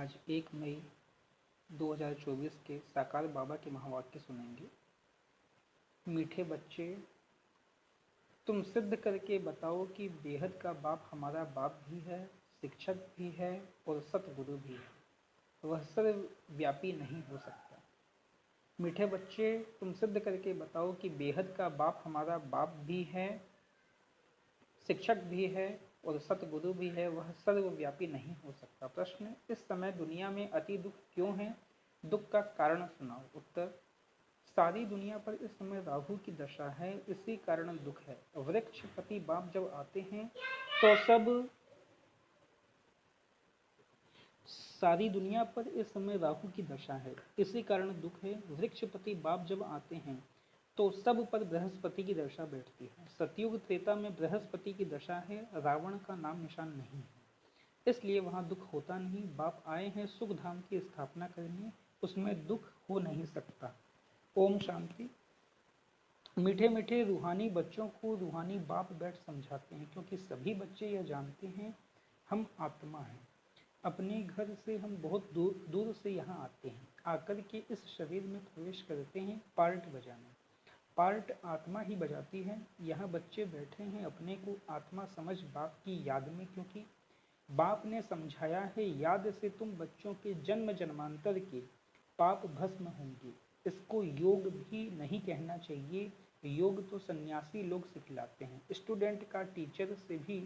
आज 1 मई 2024 के साकार बाबा के महावाक्य सुनेंगे। मीठे बच्चे, तुम सिद्ध करके बताओ कि बेहद का बाप हमारा बाप भी है, शिक्षक भी है और सतगुरु भी है। वह सर्वव्यापी नहीं हो सकता। मीठे बच्चे, तुम सिद्ध करके बताओ कि बेहद का बाप हमारा बाप भी है, शिक्षक भी है और सतगुरु भी है। वह सर्वव्यापी नहीं हो सकता। प्रश्न, इस समय दुनिया में अति दुख क्यों है? दुख का कारण सुनाओ। उत्तर, सारी दुनिया पर इस समय राहु की दशा है, इसी कारण दुख है। वृक्षपति बाप जब आते हैं तो सारी दुनिया पर इस समय राहु की दशा है, इसी कारण दुख है। वृक्षपति बाप जब आते हैं तो सब पर बृहस्पति की दशा बैठती है। सतयुग त्रेता में बृहस्पति की दशा है, रावण का नाम निशान नहीं है, इसलिए वहां दुख होता नहीं। बाप आए हैं सुख धाम की स्थापना करने, उसमें दुख हो नहीं सकता। ओम शांति। मीठे मीठे रूहानी बच्चों को रूहानी बाप बैठ समझाते हैं, क्योंकि सभी बच्चे यह जानते हैं हम आत्मा हैं। अपने घर से हम बहुत दूर दूर से यहाँ आते हैं, आकर के इस शरीर में प्रवेश करते हैं पार्ट बजाने। पार्ट आत्मा ही बजाती है। यहाँ बच्चे बैठे हैं अपने को आत्मा समझ बाप की याद में, क्योंकि बाप ने समझाया है याद से तुम बच्चों के जन्म जन्मांतर के पाप भस्म होंगे। इसको योग भी नहीं कहना चाहिए, योग तो सन्यासी लोग सिखलाते हैं। स्टूडेंट का टीचर से भी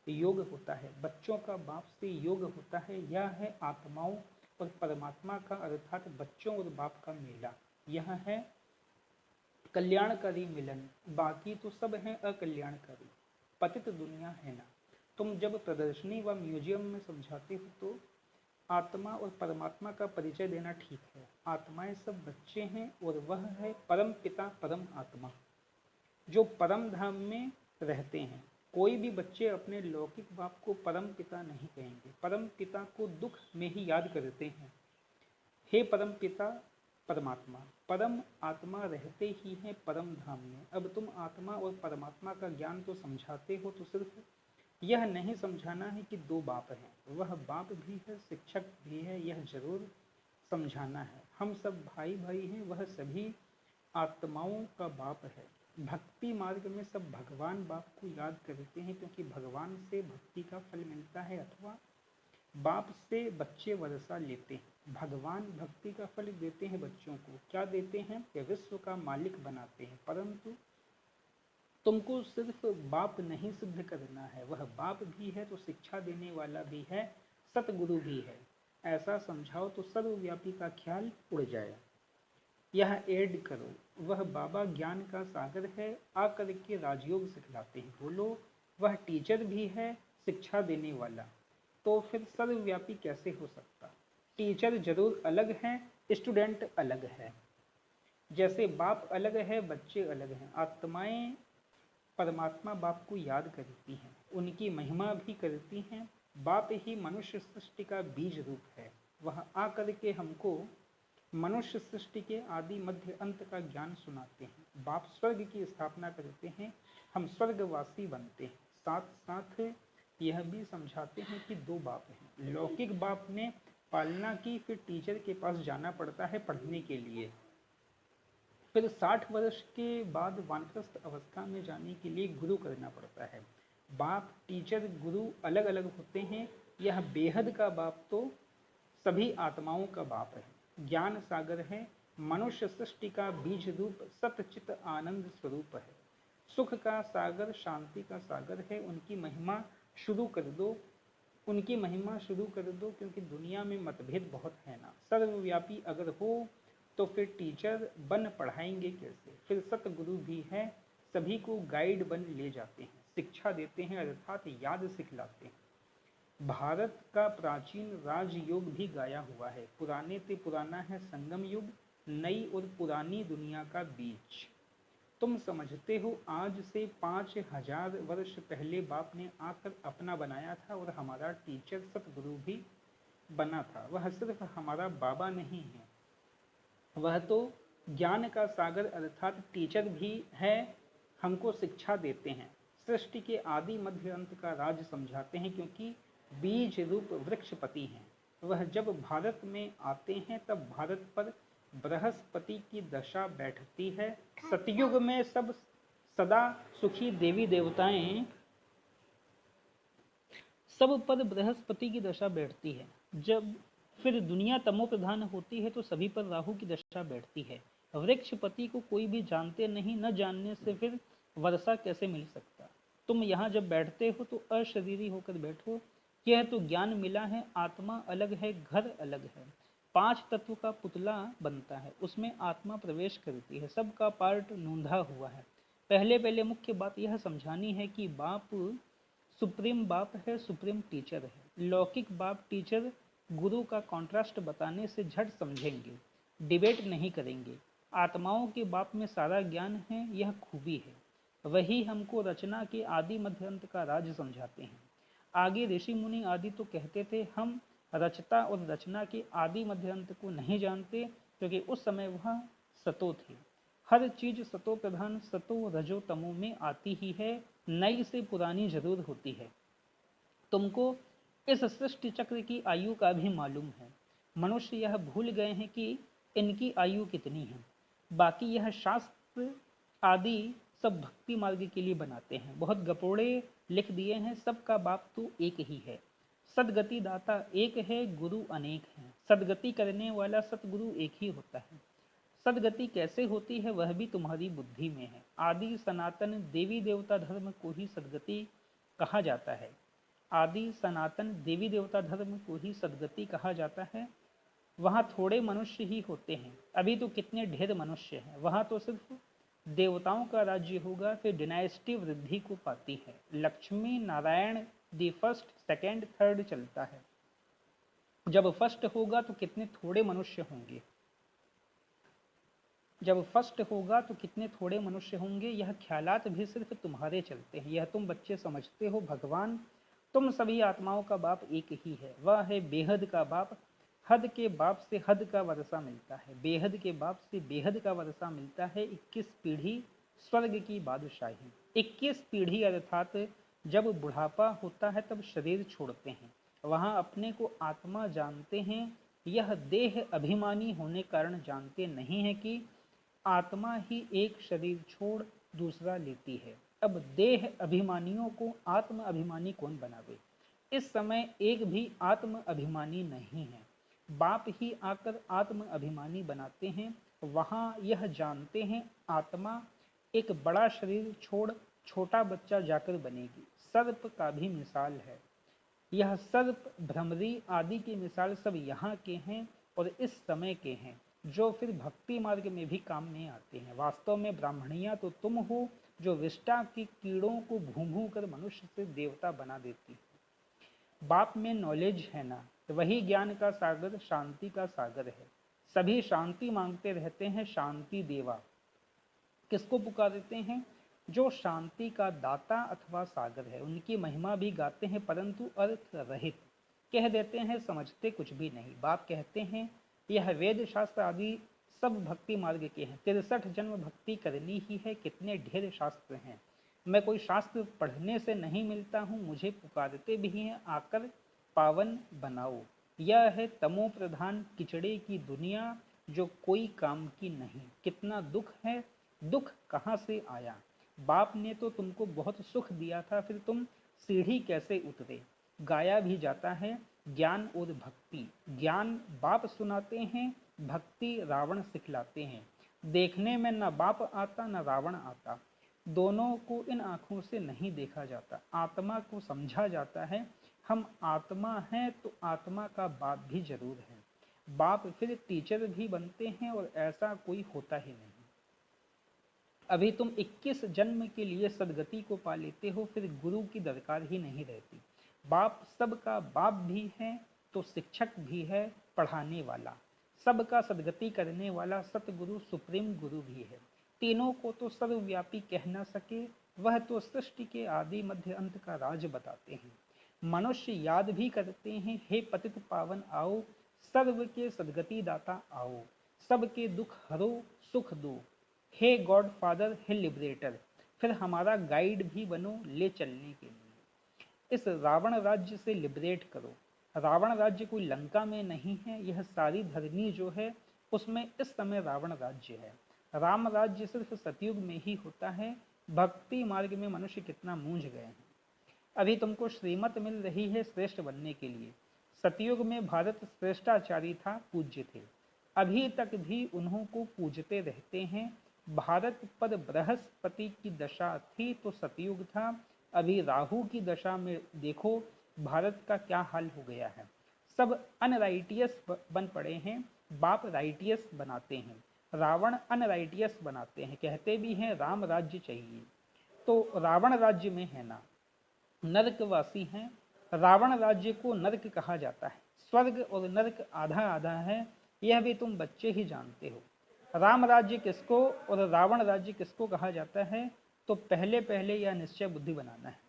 योग होता है, बच्चों का बाप से योग होता है। यह है आत्माओं और परमात्मा का अर्थात बच्चों और बाप का मेला। यह है कल्याणकारी मिलन, बाकी तो सब है अकल्याणकारी। पतित दुनिया है ना। तुम जब प्रदर्शनी व म्यूजियम में समझाते हो तो आत्मा और परमात्मा का परिचय देना ठीक है। आत्माएं सब बच्चे हैं और वह है परम पिता परम आत्मा जो परम धाम में रहते हैं। कोई भी बच्चे अपने लौकिक बाप को परम पिता नहीं कहेंगे, परम पिता को दुख में ही याद करते हैं। हे परम पिता परमात्मा, परम आत्मा रहते ही हैं परम धाम में। अब तुम आत्मा और परमात्मा का ज्ञान तो समझाते हो, तो सिर्फ यह नहीं समझाना है कि दो बाप हैं, वह बाप भी है शिक्षक भी है, यह जरूर समझाना है। हम सब भाई भाई हैं, वह सभी आत्माओं का बाप है। भक्ति मार्ग में सब भगवान बाप को याद करते हैं, क्योंकि भगवान से भक्ति का फल मिलता है, अथवा बाप से बच्चे वर्षा लेते हैं। भगवान भक्ति का फल देते हैं बच्चों को। क्या देते हैं? कि विश्व का मालिक बनाते हैं। परंतु तुमको सिर्फ बाप नहीं सिद्ध करना है, वह बाप भी है तो शिक्षा देने वाला भी है, सतगुरु भी है। ऐसा समझाओ तो सर्वव्यापी का ख्याल उड़ जाए। यह ऐड करो, वह बाबा ज्ञान का सागर है, आकर के राजयोग सिखलाते हैं। बोलो, वह टीचर भी है शिक्षा देने वाला, तो फिर सर्वव्यापी कैसे हो सकता? टीचर जरूर अलग है, स्टूडेंट अलग है। जैसे बाप अलग है, बच्चे अलग हैं। आत्माएं परमात्मा बाप को याद करती हैं, उनकी महिमा भी करती हैं। बाप ही मनुष्य सृष्टि का बीज रूप है। वह आकर के हमको मनुष्य सृष्टि के आदि मध्य अंत का ज्ञान सुनाते हैं। बाप स्वर्ग की स्थापना करते हैं, हम स्वर्गवासी बनते हैं। साथ साथ यह भी समझाते हैं कि दो बाप हैं। लौकिक बाप ने पालना की, फिर टीचर के पास जाना पड़ता है पढ़ने के लिए। फिर 60 वर्ष के बाद वानप्रस्थ अवस्था में जाने के लिए गुरु करना पड़ता है। बाप टीचर गुरु अलग अलग होते हैं। यह बेहद का बाप तो सभी आत्माओं का बाप है, ज्ञान सागर है, मनुष्य सृष्टि का बीज रूप, सतचित आनंद स्वरूप है, सुख का सागर, शांति का सागर है। उनकी महिमा शुरू कर दो, उनकी महिमा शुरू कर दो, क्योंकि दुनिया में मतभेद बहुत है ना। सर्वव्यापी अगर हो तो फिर टीचर बन पढ़ाएंगे कैसे? फिर सतगुरु भी है, सभी को गाइड बन ले जाते हैं, शिक्षा देते हैं, अर्थात याद सिखलाते हैं। भारत का प्राचीन राजयोग भी गाया हुआ है। पुराने से पुराना है संगम युग, नई और पुरानी दुनिया का बीच। तुम समझते हो आज से 5000 वर्ष पहले बाप ने आकर अपना बनाया था, और हमारा टीचर सतगुरु भी बना था। वह सिर्फ हमारा बाबा नहीं है, वह तो ज्ञान का सागर अर्थात टीचर भी है, हमको शिक्षा देते हैं, सृष्टि के आदि मध्य अंत का राज समझाते हैं, क्योंकि बीज रूप वृक्षपति हैं। वह जब भारत में आते हैं तब भारत पर बृहस्पति की दशा बैठती है। सतयुग में सब सदा सुखी देवी देवताएं सब पर बृहस्पति की दशा बैठती है। जब फिर दुनिया तमो प्रधान होती है तो सभी पर राहु की दशा बैठती है। वृक्षपति को कोई भी जानते नहीं, न जानने से फिर वर्षा कैसे मिल सकता। तुम यहाँ जब बैठते हो तो अशरीरी होकर बैठो, यह तो ज्ञान मिला है। आत्मा अलग है, घर अलग है। 5 तत्व का पुतला बनता है, उसमें आत्मा प्रवेश करती है, सबका पार्ट नूंधा हुआ है। पहले पहले मुख्य बात यह समझानी है कि बाप सुप्रीम बाप है, सुप्रीम टीचर है। लौकिक बाप टीचर गुरु का कॉन्ट्रास्ट बताने से झट समझेंगे, डिबेट नहीं करेंगे। आत्माओं के बाप में सारा ज्ञान है, यह खूबी है। वही हमको रचना के आदि मध्य अंत का राज समझाते हैं। आगे ऋषि मुनि आदि तो कहते थे हम रचता और रचना के आदि मध्य अंत को नहीं जानते, क्योंकि उस समय वह सतो थे। हर चीज सतो प्रधान सतो रजो तमो में आती ही है, नई से पुरानी जरूर होती है। तुमको इस सृष्टि चक्र की आयु का भी मालूम है। मनुष्य यह भूल गए हैं कि इनकी आयु कितनी है। बाकी यह शास्त्र आदि सब भक्ति मार्ग के लिए बनाते हैं, बहुत गपोड़े लिख दिए हैं। सबका बाप तो एक ही है, सदगति दाता एक है, गुरु अनेक हैं। सदगति करने वाला सतगुरु एक ही होता है। सदगति कैसे होती है वह भी तुम्हारी बुद्धि में है। आदि सनातन देवी देवता धर्म को ही सदगति कहा जाता है। आदि सनातन देवी देवता धर्म को ही सदगति कहा जाता है। वहाँ थोड़े मनुष्य ही होते हैं, अभी तो कितने ढेर मनुष्य हैं। वहाँ तो सिर्फ देवताओं का राज्य होगा, फिर डिनाइस्टी वृद्धि को पाती है। Lakshmi Narayan the first second third चलता है। जब फर्स्ट होगा तो कितने थोड़े मनुष्य होंगे, जब फर्स्ट होगा तो कितने थोड़े मनुष्य होंगे। यह ख्यालात भी सिर्फ तुम्हारे चलते हैं, यह तुम बच्चे समझते हो। भगवान तुम सभी आत्माओं का बाप एक ही है, वह है बेहद का बाप। हद के बाप से हद का वर्षा मिलता है, बेहद के बाप से बेहद का वर्षा मिलता है। 21 पीढ़ी स्वर्ग की बादशाही। 21 पीढ़ी अर्थात जब बुढ़ापा होता है तब शरीर छोड़ते हैं, वहां अपने को आत्मा जानते हैं। यह देह अभिमानी होने कारण जानते नहीं है कि आत्मा ही एक शरीर छोड़ दूसरा लेती है। अब देह अभिमानियों को आत्म अभिमानी कौन बनावे। इस समय एक भी आत्म अभिमानी नहीं है, बाप ही आकर आत्म अभिमानी बनाते हैं। वहां यह जानते हैं आत्मा एक बड़ा शरीर छोड़ छोटा बच्चा जाकर बनेगी। सर्प का भी मिसाल है, यह सर्प भ्रमरी आदि की मिसाल सब यहाँ के हैं और इस समय के हैं, जो फिर भक्ति मार्ग में भी काम में आते हैं। वास्तव में ब्राह्मणियां तो तुम हो जो विष्टा की कीड़ों को भूं भूं कर मनुष्य से देवता बना देती है। बाप में नॉलेज है ना, वही ज्ञान का सागर शांति का सागर है। सभी शांति मांगते रहते हैं, शांति देवा किसको पुकारते हैं, जो शांति का दाता अथवा सागर है। उनकी महिमा भी गाते हैं परंतु अर्थ रहित कह देते हैं, समझते कुछ भी नहीं। बाप कहते हैं यह वेद शास्त्र आदि सब भक्ति मार्ग के हैं। 63 जन्म भक्ति करनी ही है, कितने ढेर शास्त्र हैं। मैं कोई शास्त्र पढ़ने से नहीं मिलता हूँ, मुझे पुकारते भी हैं आकर पावन बनाओ। यह है तमो प्रधान किचड़े की दुनिया, जो कोई काम की नहीं। कितना दुख है, दुख कहाँ से आया। बाप ने तो तुमको बहुत सुख दिया था, फिर तुम सीढ़ी कैसे उतरे। गाया भी जाता है ज्ञान और भक्ति। ज्ञान बाप सुनाते हैं, भक्ति रावण सिखलाते हैं। देखने में न बाप आता न रावण आता, दोनों को इन आंखों से नहीं देखा जाता, आत्मा को समझा जाता है। हम आत्मा हैं तो आत्मा का बाप भी जरूर है। बाप फिर टीचर भी बनते हैं और ऐसा कोई होता ही नहीं। अभी तुम 21 जन्म के लिए सदगति को पा लेते हो, फिर गुरु की दरकार ही नहीं रहती। बाप सबका बाप भी है तो शिक्षक भी है, पढ़ाने वाला। सबका सदगति करने वाला सतगुरु सुप्रीम गुरु भी है। तीनों को तो सर्वव्यापी कह न सके, वह तो सृष्टि के आदि मध्य अंत का राज बताते हैं। मनुष्य याद भी करते हैं, हे पतित पावन आओ, सर्व के सदगति दाता आओ, सबके दुख हरो सुख दो, हे गॉड फादर हे लिबरेटर। फिर हमारा गाइड भी बनो ले चलने के लिए, इस रावण राज्य से लिबरेट करो। रावण राज्य कोई लंका में नहीं है, यह सारी धरनी जो है उसमें इस समय रावण राज्य है। राम राज्य सिर्फ सतयुग में ही होता है। भक्ति मार्ग में मनुष्य कितना मूंझ गए हैं। अभी तुमको श्रीमत मिल रही है श्रेष्ठ बनने के लिए। सतयुग में भारत श्रेष्ठाचारी था, पूज्य थे, अभी तक भी उन्हों को पूजते रहते हैं। भारत पर बृहस्पति की दशा थी तो सतयुग था, अभी राहु की दशा में देखो भारत का क्या हाल हो गया है। सब अनराइटियस बन पड़े हैं, बाप राइटियस बनाते हैं, रावण अनराइटियस बनाते हैं, कहते भी हैं राम राज्य चाहिए। तो रावण राज्य में है ना, नरकवासी हैं। रावण राज्य को नरक कहा जाता है। स्वर्ग और नरक आधा आधा है, यह भी तुम बच्चे ही जानते हो। राम राज्य किसको और रावण राज्य किसको कहा जाता है, तो पहले पहले यह निश्चय बुद्धि बनाना है।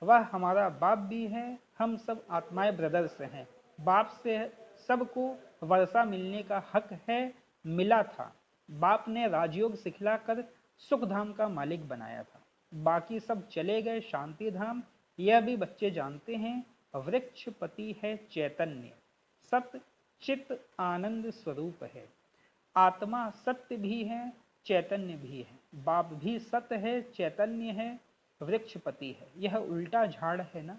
वह हमारा बाप भी है, हम सब आत्माएं ब्रदर्स हैं। बाप से सबको वर्षा मिलने का हक है, मिला था। बाप ने राजयोग सिखलाकर सुख धाम का मालिक बनाया था, बाकी सब चले गए शांति धाम। यह भी बच्चे जानते हैं। वृक्षपति है चैतन्य, सत चित आनंद स्वरूप है। आत्मा सत्य भी है, चैतन्य भी है। बाप भी सत्य है, चैतन्य है, वृक्षपति है। यह उल्टा झाड़ है ना,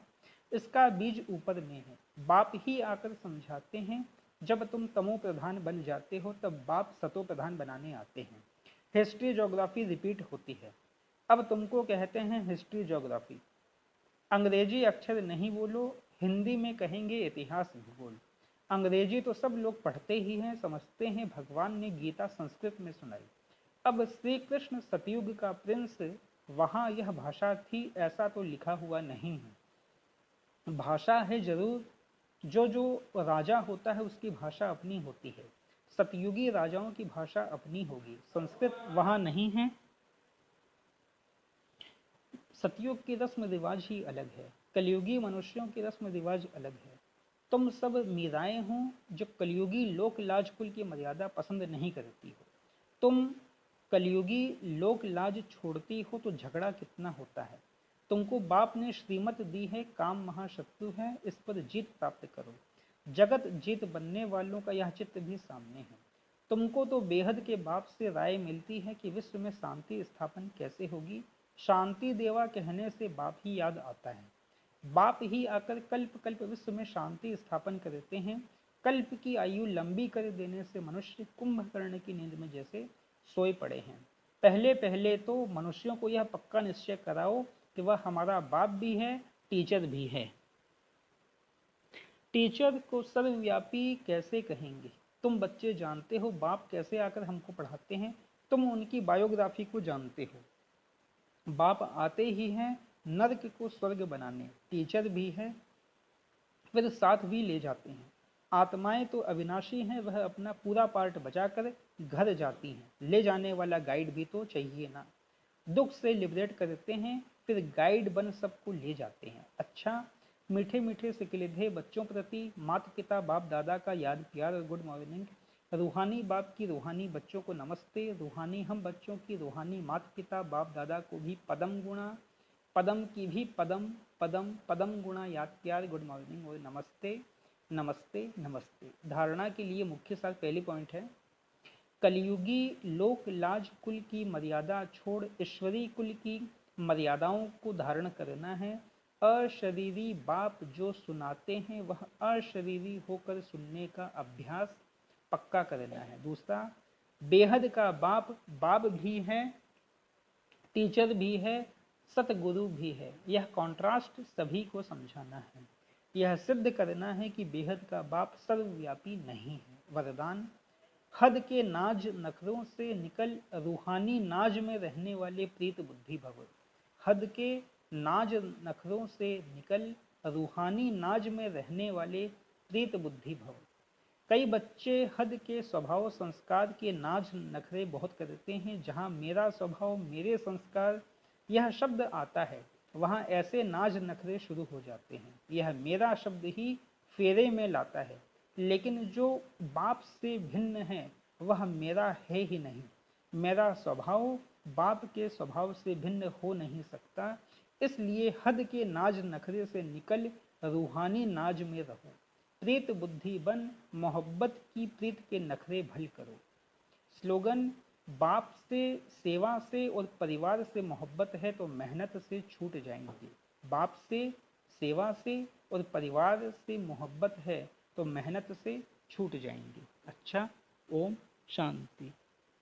इसका बीज ऊपर में है। बाप ही आकर समझाते हैं। जब तुम तमो प्रधान बन जाते हो तब बाप सतो प्रधान बनाने आते हैं। हिस्ट्री ज्योग्राफी रिपीट होती है। अब तुमको कहते हैं हिस्ट्री ज्योग्राफी। अंग्रेजी अक्षर नहीं बोलो, हिंदी में कहेंगे इतिहास भूगोल। अंग्रेजी तो सब लोग पढ़ते ही हैं, समझते हैं। भगवान ने गीता संस्कृत में सुनाई। अब श्री कृष्ण सतयुग का प्रिंस, वहां यह भाषा थी ऐसा तो लिखा हुआ नहीं है। भाषा है जरूर, जो जो राजा होता है उसकी भाषा अपनी होती है। सतयुगी राजाओं की भाषा अपनी होगी, संस्कृत वहां नहीं है। सतयुग की रस्म रिवाज ही अलग है, कलयुगी मनुष्यों की रस्म रिवाज अलग है। तुम सब मीराएं हो जो कलयुगी लोक लाज कुल की मर्यादा पसंद नहीं करती हो। तुम कलयुगी लोक लाज छोड़ती हो तो झगड़ा कितना होता है। तुमको बाप ने श्रीमत दी है, काम महाशत्रु है, इस पर जीत प्राप्त करो। जगत जीत बनने वालों का यह चित्र भी सामने है। तुमको तो बेहद के बाप से राय मिलती है कि विश्व में शांति स्थापन कैसे होगी। शांति देवा कहने से बाप ही याद आता है। बाप ही आकर कल्प कल्प विश्व में शांति स्थापन करते हैं। कल्प की आयु लंबी कर देने से मनुष्य कुंभकर्ण की नींद में जैसे सोए पड़े हैं। पहले पहले तो मनुष्यों को यह पक्का निश्चय कराओ कि वह हमारा बाप भी है, टीचर भी है। टीचर को सर्वव्यापी कैसे कहेंगे। तुम बच्चे जानते हो बाप कैसे आकर हमको पढ़ाते हैं, तुम उनकी बायोग्राफी को जानते हो। बाप आते ही हैं नर्क को स्वर्ग बनाने, टीचर भी है, फिर साथ भी ले जाते हैं। आत्माएं तो अविनाशी हैं, वह अपना पूरा पार्ट बचाकर घर जाती हैं। ले जाने वाला गाइड भी तो चाहिए ना। दुख से लिबरेट करते हैं, फिर गाइड बन सबको ले जाते हैं। अच्छा, मीठे मीठे सिकलिधे बच्चों प्रति माता पिता बाप दादा का याद प्यार और गुड मॉर्निंग। रूहानी बाप की रूहानी बच्चों को नमस्ते। रूहानी हम बच्चों की रूहानी माता पिता बाप दादा को भी पदम गुणा, पदम की भी पदम पदम पदम गुणा याद प्यार गुड मॉर्निंग और नमस्ते नमस्ते नमस्ते। धारणा के लिए मुख्य सार पहली पॉइंट है, कलयुगी लोक लाज कुल की मर्यादा छोड़ ईश्वरी कुल की मर्यादाओं को धारण करना है। अशरीरी बाप जो सुनाते हैं वह अशरीरी होकर सुनने का अभ्यास पक्का करना है। दूसरा, बेहद का बाप बाप भी है, टीचर भी है, सतगुरु भी है। यह कॉन्ट्रास्ट सभी को समझाना है। यह सिद्ध करना है कि बेहद का बाप सर्वव्यापी नहीं है। वरदान, हद के नाज नखरों से निकल रूहानी नाज में रहने वाले प्रीत बुद्धि भव। हद के नाज नखरों से निकल रूहानी नाज में रहने वाले प्रीत बुद्धि भव। कई बच्चे हद के स्वभाव संस्कार के नाज नखरे बहुत करते हैं। जहाँ मेरा स्वभाव मेरे संस्कार यह शब्द आता है वहाँ ऐसे नाज नखरे शुरू हो जाते हैं। यह मेरा शब्द ही फेरे में लाता है, लेकिन जो बाप से भिन्न है वह मेरा है ही नहीं। मेरा स्वभाव बाप के स्वभाव से भिन्न हो नहीं सकता। इसलिए हद के नाज नखरे से निकल रूहानी नाज में रहो। प्रीत बुद्धि बन, मोहब्बत की प्रीत के नखरे भल करो। स्लोगन, बाप से, सेवा से और परिवार से मोहब्बत है तो मेहनत से छूट जाएंगे। बाप से, सेवा से और परिवार से मोहब्बत है तो मेहनत से छूट जाएंगे। अच्छा, ओम शांति।